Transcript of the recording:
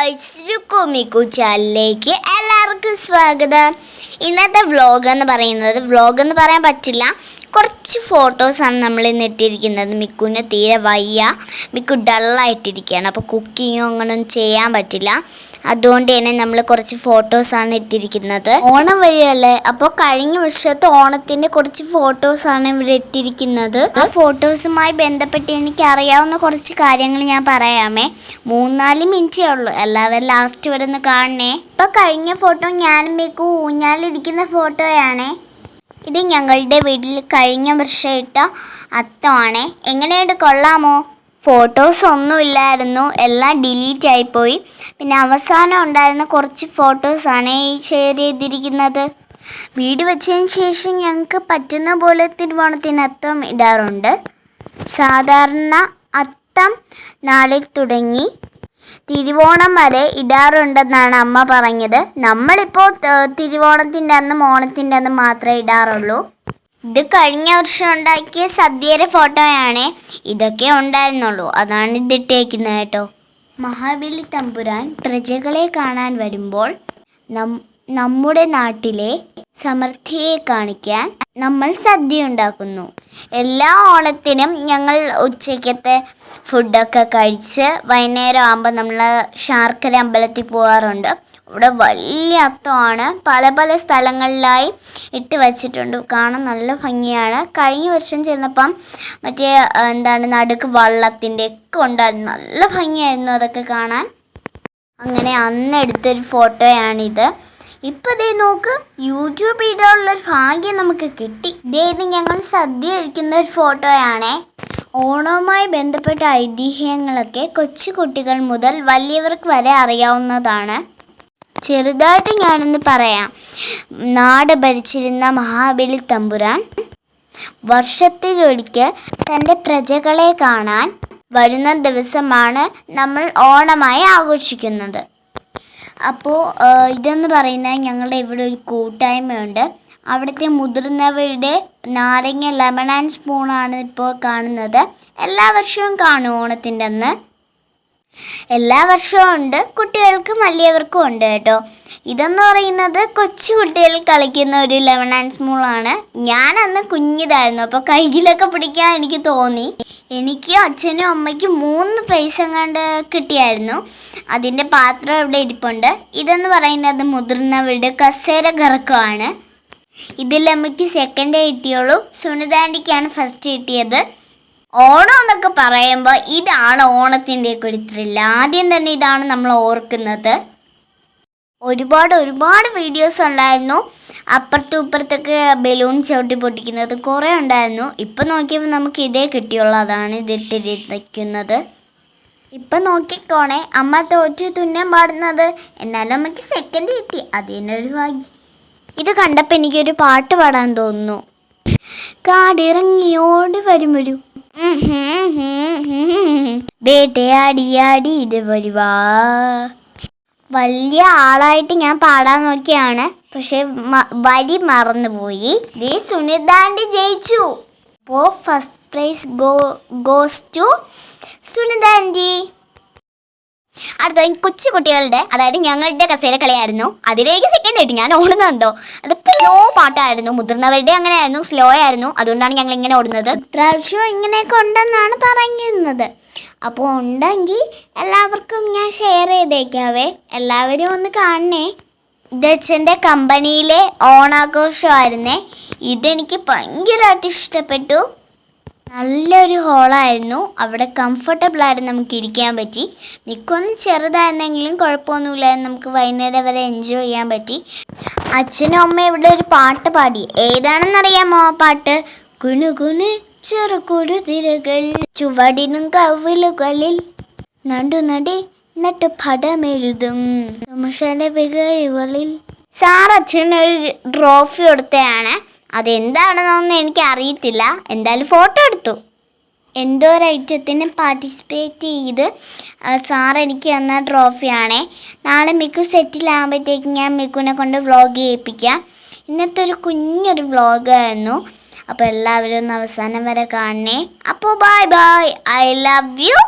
Guys, രുക്കോമിക്കു ചാനലിലേക്ക് എല്ലാവർക്കും സ്വാഗതം. ഇന്നത്തെ വ്ളോഗ് എന്ന് പറയാൻ പറ്റില്ല, കുറച്ച് ഫോട്ടോസാണ് നമ്മൾ ഇന്ന് ഇട്ടിരിക്കുന്നത്. മിക്കുവിന് തീരെ വയ്യ, മിക്കു ഡള്ളായിട്ടിരിക്കുകയാണ്. അപ്പോൾ കുക്കിങ്ങോ അങ്ങനെയൊന്നും ചെയ്യാൻ പറ്റില്ല. അതുകൊണ്ട് തന്നെ നമ്മൾ കുറച്ച് ഫോട്ടോസാണ് ഇട്ടിരിക്കുന്നത്. ഓണം വരികയല്ലേ, അപ്പോൾ കഴിഞ്ഞ വർഷത്തെ ഓണത്തിൻ്റെ കുറച്ച് ഫോട്ടോസാണ് ഇവിടെ ഇട്ടിരിക്കുന്നത്. ആ ഫോട്ടോസുമായി ബന്ധപ്പെട്ട് എനിക്ക് അറിയാവുന്ന കുറച്ച് കാര്യങ്ങൾ ഞാൻ പറയാമേ. 3-4 മിനിറ്റേ ഉള്ളൂ, എല്ലാവരും ലാസ്റ്റ് വരെ ഒന്ന് കാണണേ. ഇപ്പോൾ കഴിഞ്ഞ ഫോട്ടോ ഞാനും മിക്കു ഊഞ്ഞാലിരിക്കുന്ന ഫോട്ടോയാണേ. ഇത് ഞങ്ങളുടെ വീട്ടിൽ കഴിഞ്ഞ വർഷം ഇട്ട അത്തമാണ്. എങ്ങനെയുണ്ട്, കൊള്ളാമോ? ഫോട്ടോസ് ഒന്നുമില്ലായിരുന്നു, എല്ലാം ഡിലീറ്റ് ആയിപ്പോയി. പിന്നെ അവസാനം ഉണ്ടായിരുന്ന കുറച്ച് ഫോട്ടോസാണ് ഈ ഷെയർ ചെയ്തിരിക്കുന്നത്. വീട് വെച്ചതിന് ശേഷം ഞങ്ങൾക്ക് പറ്റുന്ന പോലെ തിരുവോണത്തിന് അത്തം ഇടാറുണ്ട്. സാധാരണ അത്തം നാളിൽ തുടങ്ങി തിരുവോണം വരെ ഇടാറുണ്ടെന്നാണ് അമ്മ പറഞ്ഞത്. നമ്മളിപ്പോൾ തിരുവോണത്തിൻ്റെ അന്നും ഓണത്തിൻ്റെ അന്നും മാത്രമേ ഇടാറുള്ളൂ. ഇത് കഴിഞ്ഞ വർഷം ഉണ്ടാക്കിയ സദ്യയുടെ ഫോട്ടോയാണ്. ഇതൊക്കെ ഉണ്ടായിരുന്നുള്ളൂ, അതാണ് ഇതിട്ടേക്കുന്നത് കേട്ടോ. മഹാബലി തമ്പുരാൻ പ്രജകളെ കാണാൻ വരുമ്പോൾ നമ്മുടെ നാട്ടിലെ സമൃദ്ധിയെ കാണിക്കാൻ നമ്മൾ സദ്യ ഉണ്ടാക്കുന്നു. എല്ലാ ഓണത്തിനും ഞങ്ങൾ ഉച്ചയ്ക്കത്തെ ഫുഡൊക്കെ കഴിച്ച് വൈകുന്നേരം ആകുമ്പോൾ നമ്മൾ ശാർക്കര അമ്പലത്തിൽ പോകാറുണ്ട്. ഇവിടെ വലിയ അത്തമാണ്, പല പല സ്ഥലങ്ങളിലായി ഇട്ട് വച്ചിട്ടുണ്ട്. കാണാൻ നല്ല ഭംഗിയാണ്. കഴിഞ്ഞ വർഷം ചെന്നപ്പം നടുക്ക് വള്ളത്തിൻ്റെ ഒക്കെ ഉണ്ടായിരുന്നു, നല്ല ഭംഗിയായിരുന്നു അതൊക്കെ കാണാൻ. അങ്ങനെ അന്ന് എടുത്തൊരു ഫോട്ടോയാണിത്. ഇപ്പം ഇതേ നോക്ക്, യൂട്യൂബ് ഇടാനുള്ളൊരു ഭാഗ്യം നമുക്ക് കിട്ടി. ഇത് ഞങ്ങൾ സദ്യ കഴിക്കുന്ന ഒരു ഫോട്ടോയാണേ. ഓണവുമായി ബന്ധപ്പെട്ട ഐതിഹ്യങ്ങളൊക്കെ കൊച്ചു കുട്ടികൾ മുതൽ വലിയവർക്ക് വരെ അറിയാവുന്നതാണ്. ചെറുതായിട്ട് ഞാനൊന്ന് പറയാം. നാട് ഭരിച്ചിരുന്ന മഹാബലി തമ്പുരാൻ വർഷത്തിലൊരിക്കൽ തൻ്റെ പ്രജകളെ കാണാൻ വരുന്ന ദിവസമാണ് നമ്മൾ ഓണമായി ആഘോഷിക്കുന്നത്. അപ്പോൾ ഇതെന്ന് പറയുന്നത് ഞങ്ങളുടെ ഇവിടെ ഒരു കൂട്ടായ്മയുണ്ട്. അവിടുത്തെ മുതിർന്നവരുടെ നാരങ്ങ ലെമൺ ആൻഡ് സ്പൂണാണ് ഇപ്പോൾ കാണുന്നത്. എല്ലാ വർഷവും കാണും ഓണത്തിൻ്റെ അന്ന്. എല്ലാ വർഷവും ഉണ്ട്, കുട്ടികൾക്കും വലിയവർക്കും ഉണ്ട് കേട്ടോ. ഇതെന്ന് പറയുന്നത് കൊച്ചു കുട്ടികൾ കളിക്കുന്ന ഒരു ലെമൺ ആൻഡ് സ്പൂണാണ്. ഞാൻ അന്ന് കുഞ്ഞിതായിരുന്നു, അപ്പോൾ കയ്യിലൊക്കെ പിടിക്കാൻ എനിക്ക് തോന്നി. എനിക്കും അച്ഛനും അമ്മയ്ക്കും 3 പ്രൈസ് എങ്ങാണ്ട് കിട്ടിയായിരുന്നു. അതിൻ്റെ പാത്രം ഇവിടെ ഇരിപ്പുണ്ട്. ഇതെന്ന് പറയുന്നത് മുതിർന്നവരുടെ കസേര കറക്കമാണ്. ഇതിൽ അമ്മയ്ക്ക് സെക്കൻഡ് കിട്ടിയുള്ളൂ, സുനിതാൻ്റിക്കാണ് ഫസ്റ്റ് കിട്ടിയത്. ഓണം എന്നൊക്കെ പറയുമ്പോൾ ഇതാണ് ഓണത്തിൻ്റെ ഒക്കെ ഒരു ത്രില്ല്. ആദ്യം തന്നെ ഇതാണ് നമ്മൾ ഓർക്കുന്നത്. ഒരുപാട് വീഡിയോസ് ഉണ്ടായിരുന്നു. അപ്പുറത്തും ഇപ്പുറത്തൊക്കെ ബലൂൺ ചവിട്ടി പൊട്ടിക്കുന്നത് കുറേ ഉണ്ടായിരുന്നു. ഇപ്പം നോക്കിയപ്പോൾ നമുക്ക് ഇതേ കിട്ടിയുള്ളൂ, അതാണ് ഇതിട്ടിരിക്കുന്നത്. ഇപ്പം നോക്കിക്കോണേ, അമ്മ തോറ്റു തുന്നാൻ പാടുന്നത്. എന്നാലും അമ്മയ്ക്ക് സെക്കൻഡ് കിട്ടി, അതിനൊരു ഭാഗ്യം. ഇത് കണ്ടപ്പോൾ എനിക്കൊരു പാട്ട് പാടാൻ തോന്നുന്നു. കാടിറങ്ങിയോടി വരുമൊരു വേട്ടയാടിയാടി ഇത് വരുവാ. വലിയ ആളായിട്ട് ഞാൻ പാടാൻ നോക്കിയാണ്, പക്ഷെ വരി മറന്നുപോയി. സുനിതാൻ്റി ജയിച്ചു. അപ്പോൾ ഫസ്റ്റ് പ്രൈസ് ഗോസ് ടു സുനിതാൻ്റി. അടുത്ത കൊച്ചു കുട്ടികളുടെ, അതായത് ഞങ്ങളുടെ കസേര കളിയായിരുന്നു. അതിലേക്ക് സെക്കൻഡ് ആയിട്ട് ഞാൻ ഓടുന്നുണ്ടോ. അത് സ്ലോ പാട്ടായിരുന്നു. മുതിർന്നവരുടെ അങ്ങനെയായിരുന്നു, സ്ലോ ആയിരുന്നു. അതുകൊണ്ടാണ് ഞങ്ങൾ ഇങ്ങനെ ഓടുന്നത്. പ്രാവശ്യം ഇങ്ങനെയൊക്കെ ഉണ്ടെന്നാണ് പറയുന്നത്. അപ്പോൾ ഉണ്ടെങ്കിൽ എല്ലാവർക്കും ഞാൻ ഷെയർ ചെയ്തേക്കാവേ, എല്ലാവരും ഒന്ന് കാണണേ. ഇത് അച്ഛൻ്റെ കമ്പനിയിലെ ഓണാഘോഷമായിരുന്നേ. ഇതെനിക്ക് ഭയങ്കരമായിട്ട് ഇഷ്ടപ്പെട്ടു. നല്ലൊരു ഹോളായിരുന്നു, അവിടെ കംഫർട്ടബിളായിരുന്നു, നമുക്ക് ഇരിക്കാൻ പറ്റി. മിക്കൊന്നും ചെറുതായിരുന്നെങ്കിലും കുഴപ്പമൊന്നുമില്ലായിരുന്നു, നമുക്ക് വൈകുന്നേരം വരെ എൻജോയ് ചെയ്യാൻ പറ്റി. അച്ഛനും അമ്മയും ഇവിടെ ഒരു പാട്ട് പാടി. ഏതാണെന്നറിയാമോ ആ പാട്ട്? കുണുകുണു ചെറുകുടുതിരകൾ ചുവടിനും കവിളുകളിൽ നടുനടി നട്ടു പടമെഴുതും വികളിൽ. സാർ അച്ഛനൊരു ട്രോഫി കൊടുത്തതാണ്. അതെന്താണെന്നൊന്നും എനിക്ക് അറിയത്തില്ല. എന്തായാലും ഫോട്ടോ എടുത്തു. എന്തോ ഒരു ഐറ്റത്തിന് പാർട്ടിസിപ്പേറ്റ് ചെയ്ത് സാർ എനിക്ക് തന്ന ട്രോഫിയാണേ. നാളെ മിക്കു സെറ്റിലാകുമ്പോഴത്തേക്ക് ഞാൻ മിക്കുവിനെ കൊണ്ട് വ്ളോഗ് ചെയ്യിപ്പിക്കാം. ഇന്നത്തെ ഒരു കുഞ്ഞൊരു വ്ളോഗായിരുന്നു. അപ്പോൾ എല്ലാവരും ഒന്ന് അവസാനം വരെ കാണണേ. അപ്പോൾ bye bye, I love you.